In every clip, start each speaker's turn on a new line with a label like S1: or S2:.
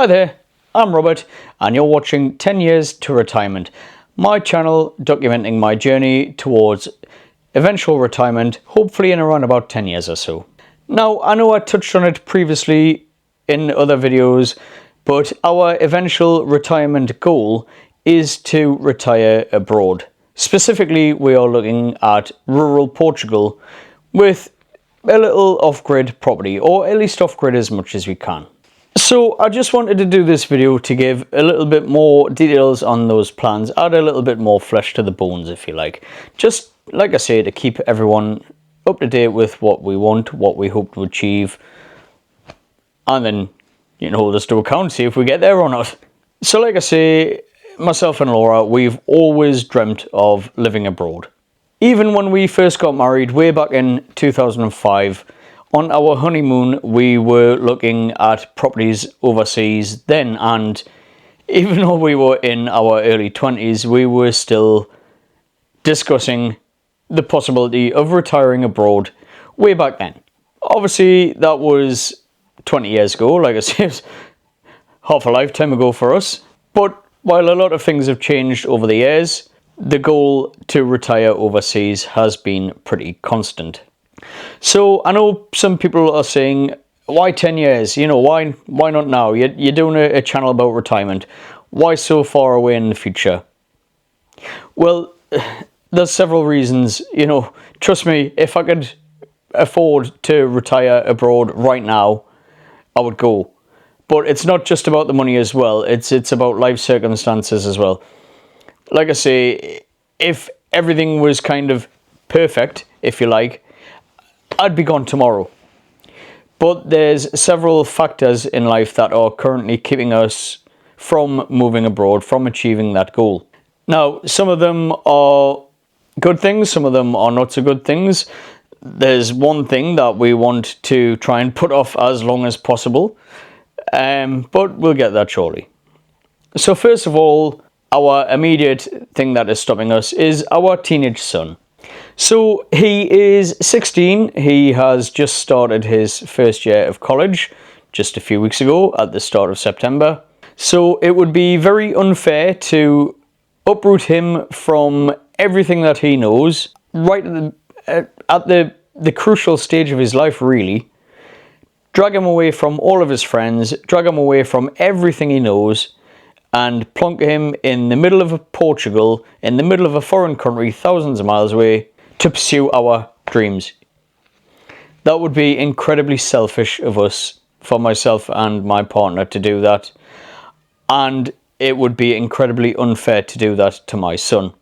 S1: Hi there, I'm Robert and you're watching 10 Years to Retirement, my channel documenting my journey towards eventual retirement, hopefully in around about 10 years or so. Now, I know I touched on it previously in other videos, but our eventual retirement goal is to retire abroad. Specifically, we are looking at rural Portugal with a little off-grid property, or at least off-grid as much as we can. So I just wanted to do this video to give a little bit more details on those plans, add a little bit more flesh to the bones if you like. Just like I say, to keep everyone up to date with what we want, what we hope to achieve, and then, you know, hold us to account, see if we get there or not. So like I say, myself and Laura, we've always dreamt of living abroad. Even when we first got married way back in 2005, on our honeymoon, we were looking at properties overseas then, and even though we were in our early 20s, we were still discussing the possibility of retiring abroad way back then. Obviously, that was 20 years ago, like I said, half a lifetime ago for us. But while a lot of things have changed over the years, the goal to retire overseas has been pretty constant. So I know some people are saying, why 10 years? You know, why not now? You're doing a channel about retirement. Why so far away in the future? Well, there's several reasons. You know, trust me, if I could afford to retire abroad right now, I would go. But it's not just about the money as well. It's about life circumstances as well. Like I say, if everything was kind of perfect, if you like, I'd be gone tomorrow. But there's several factors in life that are currently keeping us from moving abroad, from achieving that goal. Now, some of them are good things, some of them are not so good things. There's one thing that we want to try and put off as long as possible, but we'll get that shortly. So first of all, our immediate thing that is stopping us is our teenage son. So he is 16, he has just started his first year of college just a few weeks ago at the start of September. So it would be very unfair to uproot him from everything that he knows right at the crucial stage of his life, really. Drag him away from all of his friends, drag him away from everything he knows, and plonk him in the middle of Portugal, in the middle of a foreign country thousands of miles away, to pursue our dreams. That would be incredibly selfish of us, for myself and my partner, to do that. And it would be incredibly unfair to do that to my son.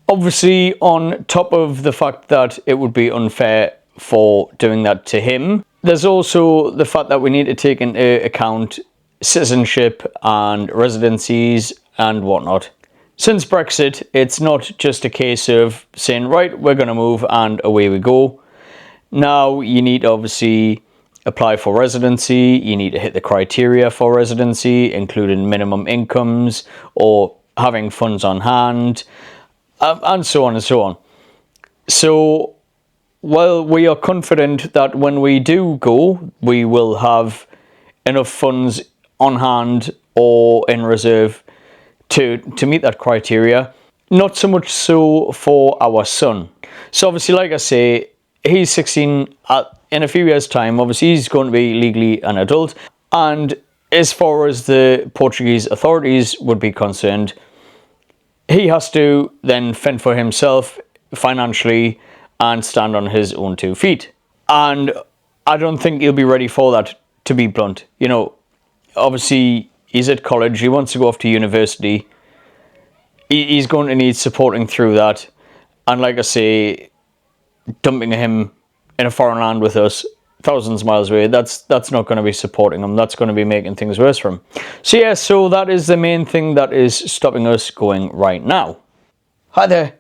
S1: Obviously, on top of the fact that it would be unfair for doing that to him, there's also the fact that we need to take into account citizenship and residencies and whatnot. Since Brexit, it's not just a case of saying, right, we're going to move and away we go. Now you need to obviously apply for residency, you need to hit the criteria for residency, including minimum incomes or having funds on hand, and so on and so on. So while we are confident that when we do go, we will have enough funds on hand or in reserve to meet that criteria, not so much so for our son. So obviously, like I say, he's 16. In a few years' time, obviously he's going to be legally an adult, and as far as the Portuguese authorities would be concerned, he has to then fend for himself financially and stand on his own 2 feet. And I don't think he'll be ready for that, to be blunt. You know, obviously he's at college, he wants to go off to university, he's going to need supporting through that. And like I say, dumping him in a foreign land with us thousands of miles away, that's not going to be supporting him, that's going to be making things worse for him. So yeah, so that is the main thing that is stopping us going right now. Hi there,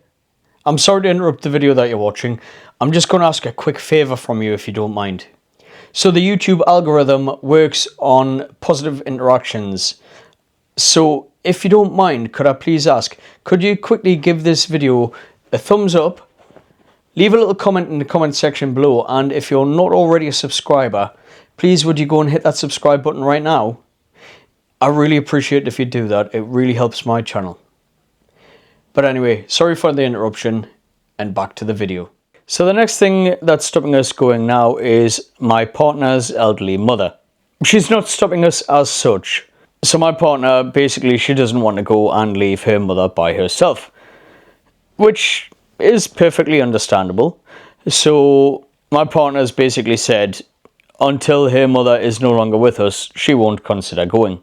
S1: I'm sorry to interrupt the video that you're watching. I'm just going to ask a quick favour from you if you don't mind. So the YouTube algorithm works on positive interactions. So if you don't mind, could I please ask, could you quickly give this video a thumbs up, leave a little comment in the comment section below, and if you're not already a subscriber, please would you go and hit that subscribe button right now? I really appreciate if you do that. It really helps my channel. But anyway, sorry for the interruption, and back to the video. So the next thing that's stopping us going now is my partner's elderly mother. She's not stopping us as such. So my partner, basically, she doesn't want to go and leave her mother by herself, which is perfectly understandable. So my partner's basically said until her mother is no longer with us, she won't consider going.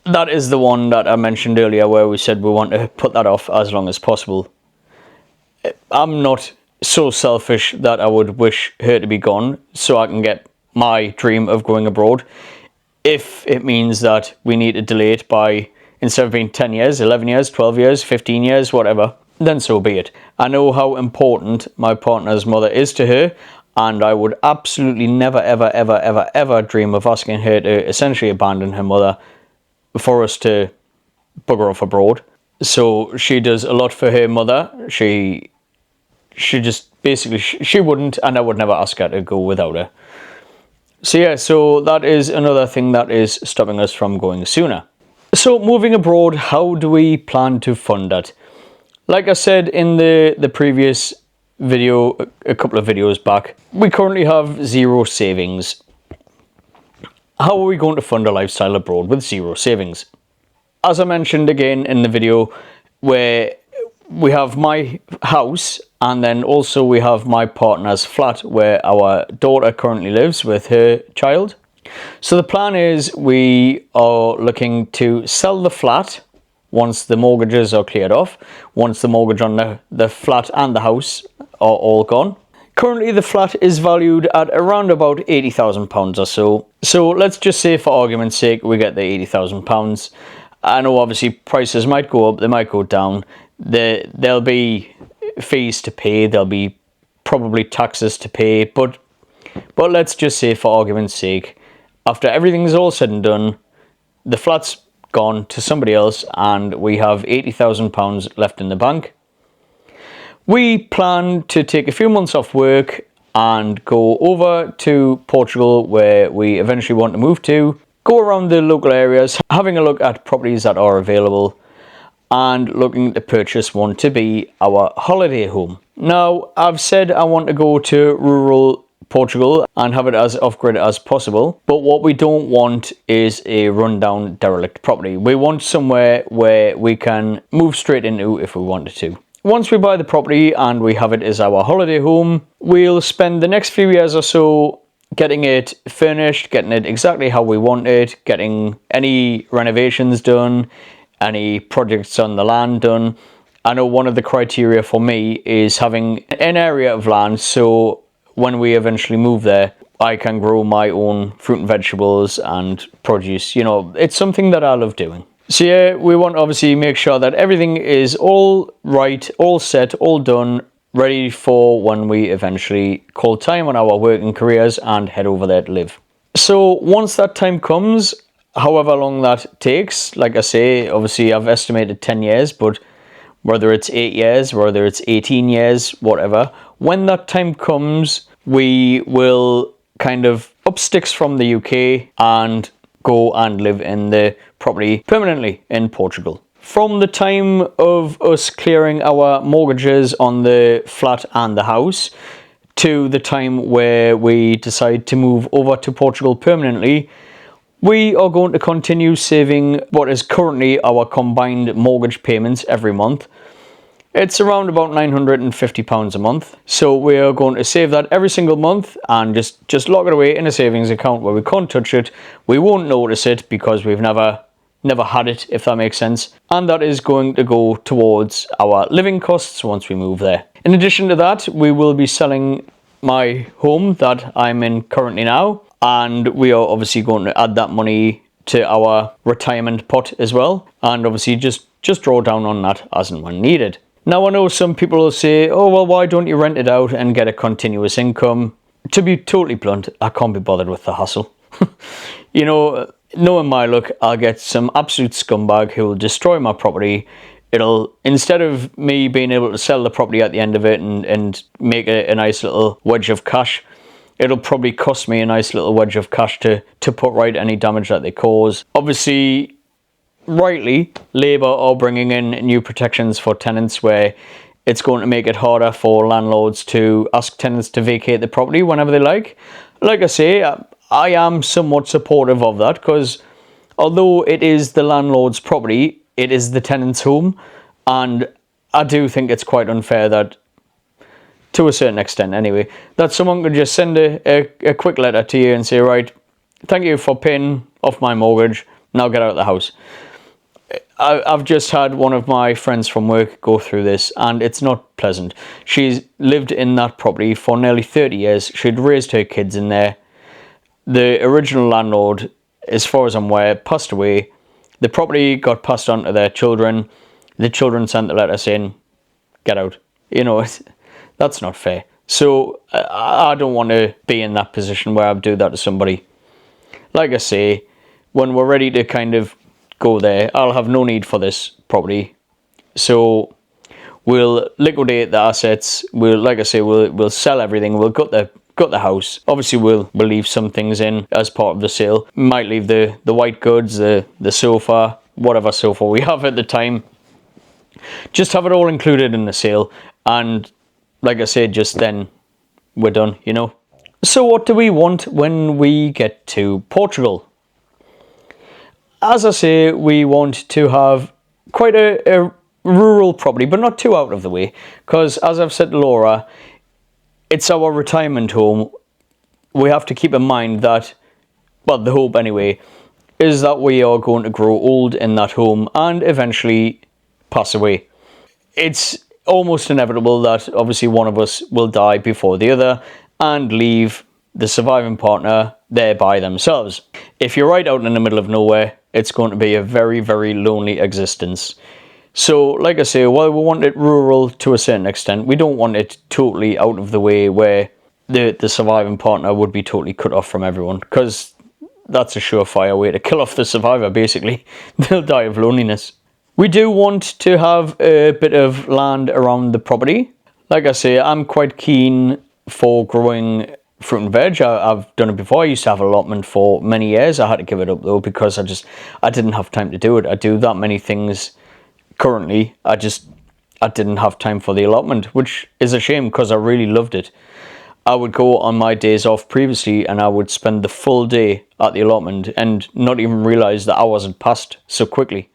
S1: That is the one that I mentioned earlier where we said we want to put that off as long as possible. I'm not so selfish that I would wish her to be gone so I can get my dream of going abroad. If it means that we need to delay it by, instead of being 10 years, 11 years, 12 years, 15 years, whatever, then so be it. I know how important my partner's mother is to her, and I would absolutely never, ever, ever, ever, ever dream of asking her to essentially abandon her mother for us to bugger off abroad. So she does a lot for her mother. She just basically, she wouldn't, and I would never ask her to go without her. So yeah, so that is another thing that is stopping us from going sooner. So moving abroad, how do we plan to fund it? Like I said in the previous video, a couple of videos back, we currently have zero savings. How are we going to fund a lifestyle abroad with zero savings? As I mentioned again in the video, where we have my house and then also we have my partner's flat where our daughter currently lives with her child. So the plan is we are looking to sell the flat once the mortgages are cleared off, once the mortgage on the flat and the house are all gone. Currently the flat is valued at around about £80,000 or so. So let's just say for argument's sake we get the £80,000. I know obviously prices might go up, they might go down. There'll be fees to pay, there'll be probably taxes to pay, but let's just say for argument's sake, after everything's all said and done, the flat's gone to somebody else and we have £80,000 left in the bank. We plan to take a few months off work and go over to Portugal, where we eventually want to move to, go around the local areas, having a look at properties that are available and looking to purchase one to be our holiday home. Now, I've said I want to go to rural Portugal and have it as off-grid as possible, but what we don't want is a rundown derelict property. We want somewhere where we can move straight into if we wanted to. Once we buy the property and we have it as our holiday home, we'll spend the next few years or so getting it furnished, getting it exactly how we want it, getting any renovations done, any projects on the land done. I know one of the criteria for me is having an area of land so when we eventually move there, I can grow my own fruit and vegetables and produce. You know, it's something that I love doing. So yeah, we want to obviously make sure that everything is all right, all set, all done, ready for when we eventually call time on our working careers and head over there to live. So once that time comes, however long that takes, like I say, obviously I've estimated 10 years, but whether it's 8 years, whether it's 18 years, whatever, when that time comes, we will kind of up sticks from the UK and go and live in the property permanently in Portugal. From the time of us clearing our mortgages on the flat and the house to the time where we decide to move over to Portugal permanently, we are going to continue saving what is currently our combined mortgage payments every month. It's around about £950 a month. So we are going to save that every single month and just lock it away in a savings account where we can't touch it. We won't notice it because we've never had it, if that makes sense. And that is going to go towards our living costs once we move there. In addition to that, we will be selling my home that I'm in currently now. And we are obviously going to add that money to our retirement pot as well. And obviously just draw down on that as and when needed. Now, I know some people will say, oh, well, why don't you rent it out and get a continuous income? To be totally blunt, I can't be bothered with the hassle. You know, knowing my luck, I'll get some absolute scumbag who will destroy my property. Instead of me being able to sell the property at the end of it and make a nice little wedge of cash, it'll probably cost me a nice little wedge of cash to put right any damage that they cause. Obviously, rightly, Labour are bringing in new protections for tenants where it's going to make it harder for landlords to ask tenants to vacate the property whenever they like. Like I say, I am somewhat supportive of that because although it is the landlord's property, it is the tenant's home, and I do think it's quite unfair that, to a certain extent anyway, that someone could just send a quick letter to you and say, right, thank you for paying off my mortgage, now get out of the house. I've just had one of my friends from work go through this, and it's not pleasant. She's lived in that property for nearly 30 years. She'd raised her kids in there. The original landlord, as far as I'm aware, passed away. The property got passed on to their children. The children sent the letter saying, get out. You know, that's not fair. So I don't want to be in that position where I do that to somebody. Like I say, when we're ready to kind of go there, I'll have no need for this property. So we'll liquidate the assets. We'll sell everything. We'll gut the house. Obviously, we'll leave some things in as part of the sale. Might leave the white goods, the sofa, whatever sofa we have at the time. Just have it all included in the sale, and like I said, just then we're done, you know. So what do we want when we get to Portugal? As I say, we want to have quite a rural property, but not too out of the way, because as I've said to Laura, it's our retirement home. We have to keep in mind that, well, the hope anyway, is that we are going to grow old in that home and eventually pass away. It's almost inevitable that obviously one of us will die before the other and leave the surviving partner there by themselves. If you're right out in the middle of nowhere, it's going to be a very, very lonely existence. So, like I say, while we want it rural to a certain extent, we don't want it totally out of the way where the surviving partner would be totally cut off from everyone, because that's a surefire way to kill off the survivor, basically. They'll die of loneliness. We do want to have a bit of land around the property. Like I say, I'm quite keen for growing fruit and veg. I've done it before. I used to have an allotment for many years. I had to give it up though because I didn't have time to do it. I do that many things currently. I didn't have time for the allotment, which is a shame because I really loved it. I would go on my days off previously and I would spend the full day at the allotment and not even realise that I wasn't passed so quickly.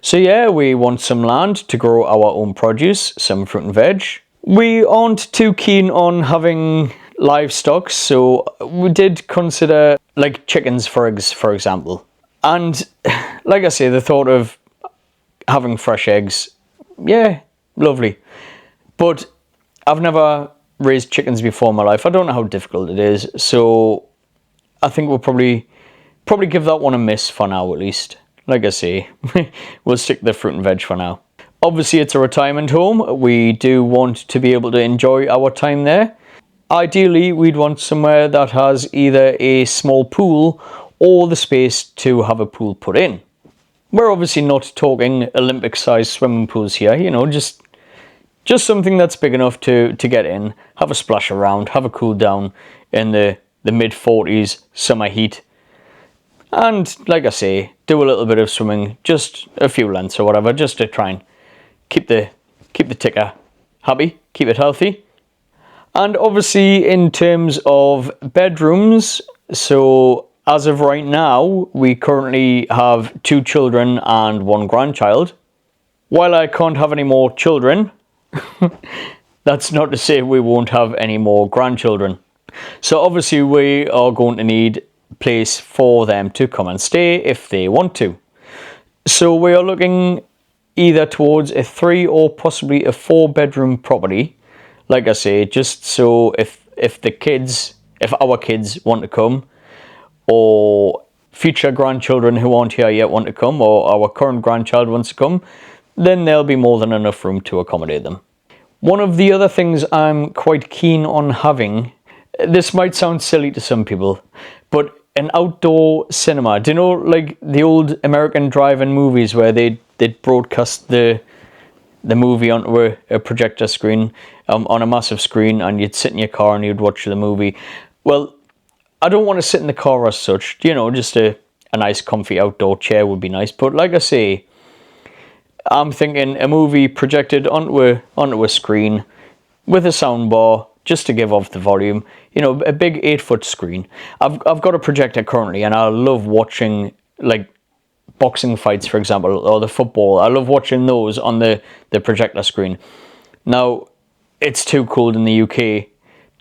S1: So yeah, we want some land to grow our own produce, some fruit and veg. We aren't too keen on having livestock, so we did consider like chickens for eggs, for example. And like I say, the thought of having fresh eggs, yeah, lovely. But I've never raised chickens before in my life. I don't know how difficult it is, so I think we'll probably give that one a miss for now at least. Like I say, we'll stick to the fruit and veg for now. Obviously, it's a retirement home. We do want to be able to enjoy our time there. Ideally, we'd want somewhere that has either a small pool or the space to have a pool put in. We're obviously not talking Olympic-sized swimming pools here, you know, just something that's big enough to get in, have a splash around, have a cool down in the mid-40s summer heat. And like I say, do a little bit of swimming, just a few lengths or whatever, just to try and keep the ticker happy, keep it healthy. And obviously in terms of bedrooms, so as of right now, we currently have 2 children and 1 grandchild. While I can't have any more children, that's not to say we won't have any more grandchildren. So obviously we are going to need place for them to come and stay if they want to. So we are looking either towards a 3 or possibly a 4 bedroom property. Like I say, just so if our kids want to come, or future grandchildren who aren't here yet want to come, or our current grandchild wants to come, then there'll be more than enough room to accommodate them. One of the other things I'm quite keen on having, this might sound silly to some people, but an outdoor cinema. Do you know, like the old American drive-in movies where they'd broadcast the movie onto a projector screen, on a massive screen, and you'd sit in your car and you'd watch the movie? Well, I don't want to sit in the car as such, you know, just an a nice comfy outdoor chair would be nice. But like I say, I'm thinking a movie projected onto a screen with a soundbar just to give off the volume. You know, a big 8-foot screen. I've got a projector currently, and I love watching like boxing fights, for example, or the football. I love watching those on the projector screen. Now, it's too cold in the UK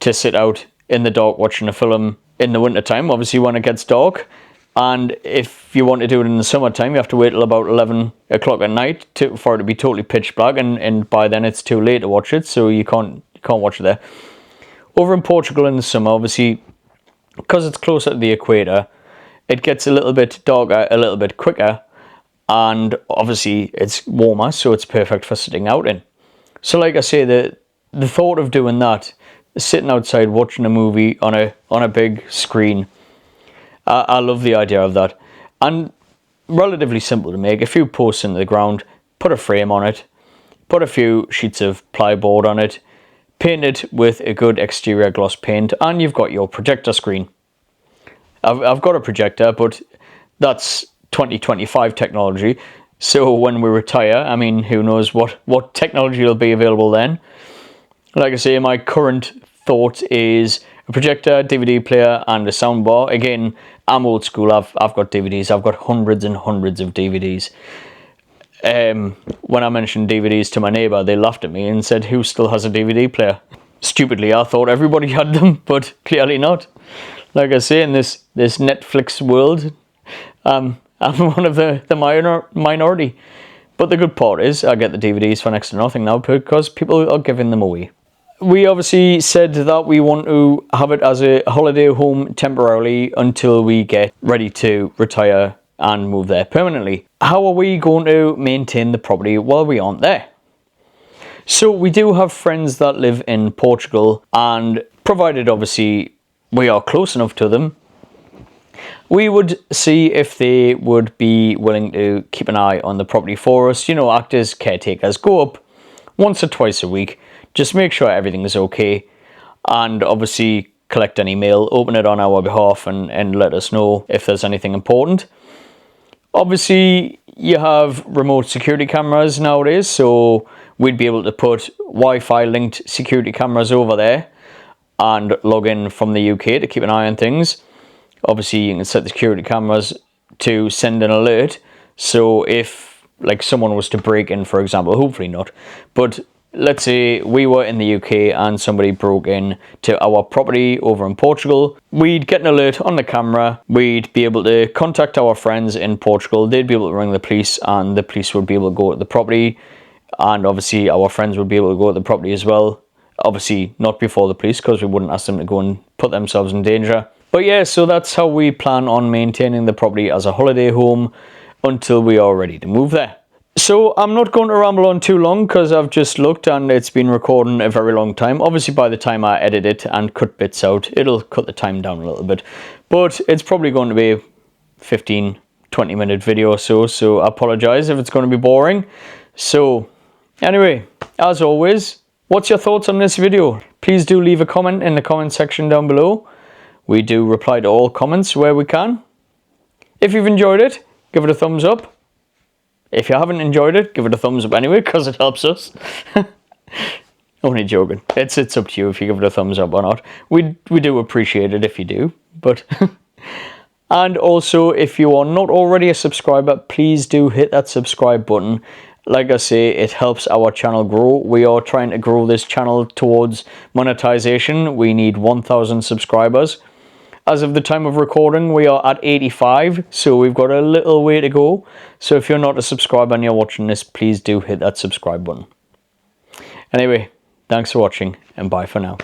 S1: to sit out in the dark watching a film in the winter time, obviously when it gets dark. And if you want to do it in the summertime, you have to wait till about 11 o'clock at night for it to be totally pitch black, and by then it's too late to watch it, so you can't watch it there. Over in Portugal in the summer, obviously, because it's closer to the equator, it gets a little bit darker a little bit quicker, and obviously it's warmer, so it's perfect for sitting out in. So like I say, the thought of doing that, sitting outside watching a movie on a big screen, I love the idea of that. And relatively simple to make. A few posts into the ground, put a frame on it, put a few sheets of plyboard on it, paint it with a good exterior gloss paint, and you've got your projector screen. I've got a projector, but that's 2025 technology. So when we retire, I mean, who knows what technology will be available then. Like I say, my current thought is a projector, DVD player, and a soundbar. Again, I'm old school. I've got DVDs. I've got hundreds and hundreds of DVDs. When I mentioned DVDs to my neighbour, they laughed at me and said, "Who still has a DVD player?" Stupidly, I thought everybody had them, but clearly not. Like I say, in this Netflix world, I'm one of the minority. But the good part is I get the DVDs for next to nothing now because people are giving them away. We obviously said that we want to have it as a holiday home temporarily until we get ready to retire and move there permanently. How are we going to maintain the property while we aren't there? So we do have friends that live in Portugal, and provided obviously we are close enough to them, we would see if they would be willing to keep an eye on the property for us, you know, act as caretakers, go up once or twice a week, just make sure everything is okay, and obviously collect any mail, open it on our behalf, and let us know if there's anything important. Obviously, you have remote security cameras nowadays, so we'd be able to put Wi-Fi linked security cameras over there and log in from the UK to keep an eye on things. Obviously, you can set the security cameras to send an alert, so if like someone was to break in, for example, hopefully not, but let's say we were in the UK and somebody broke in to our property over in Portugal, we'd get an alert on the camera, we'd be able to contact our friends in Portugal, they'd be able to ring the police, and the police would be able to go to the property, and obviously our friends would be able to go to the property as well. Obviously not before the police, because we wouldn't ask them to go and put themselves in danger. But yeah, so that's how we plan on maintaining the property as a holiday home until we are ready to move there. So I'm not going to ramble on too long because I've just looked and it's been recording a very long time. Obviously by the time I edit it and cut bits out, it'll cut the time down a little bit. But it's probably going to be a 15-20 minute video or so, so I apologise if it's going to be boring. So anyway, as always, what's your thoughts on this video? Please do leave a comment in the comment section down below. We do reply to all comments where we can. If you've enjoyed it, give it a thumbs up. If you haven't enjoyed it, give it a thumbs up anyway, because it helps us. Only joking. It's up to you if you give it a thumbs up or not. We do appreciate it if you do. But and also, if you are not already a subscriber, please do hit that subscribe button. Like I say, it helps our channel grow. We are trying to grow this channel towards monetization. We need 1,000 subscribers. As of the time of recording, we are at 85, so we've got a little way to go. So if you're not a subscriber and you're watching this, please do hit that subscribe button. Anyway, thanks for watching, and bye for now.